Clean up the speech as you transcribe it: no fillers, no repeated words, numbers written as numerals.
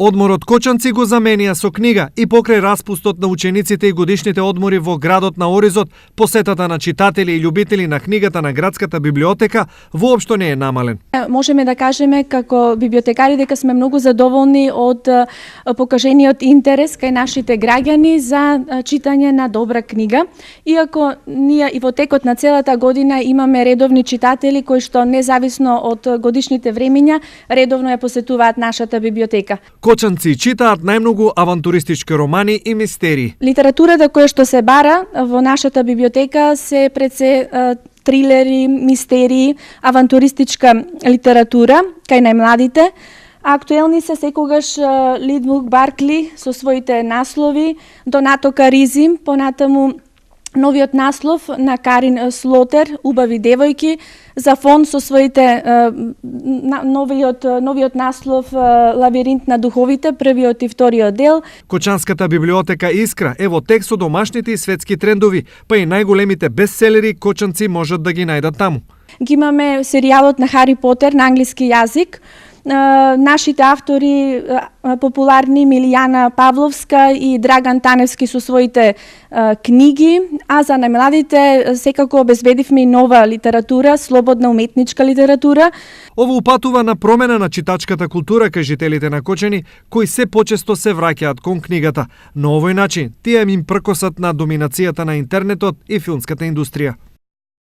Одморот Кочанци го заменија со книга и покрај распустот на учениците и годишните одмори во градот на Оризот, посетата на читатели и љубители на книгата на градската библиотека воопшто не е намален. Можеме да кажеме како библиотекари дека сме многу задоволни од покажениот интерес кај нашите граѓани за читање на добра книга. Иако ние и во текот на целата година имаме редовни читатели кои што независно од годишните времиња редовно ја посетуваат нашата библиотека. Кочанци читаат најмногу авантуристички романи и мистерии. Литературата која што се бара во нашата библиотека се пред се трилери, мистерии, авантуристичка литература кај најмладите. Актуелни се секогаш Лидвук Баркли со своите наслови, Донато Каризи, понатаму новиот наслов на Карин Слотер, Убави девојки, Зафон со своите новиот наслов Лавиринт на духовите, првиот и вториот дел. Кочанската библиотека Искра е во текст со домашните и светски трендови, па и најголемите бестселери Кочанци можат да ги најдат таму. Ги имаме серијалот на Хари Потер на англиски јазик. Нашите автори популарни Милијана Павловска и Драган Таневски со своите книги, а за најмладите секако обезбедивме и нова литература, слободна уметничка литература. Ово упатува на промена на читачката култура кај жителите на Кочани, кои се почесто се враќаат кон книгата. На овој начин, тие им пркосат на доминацијата на интернетот и филмската индустрија.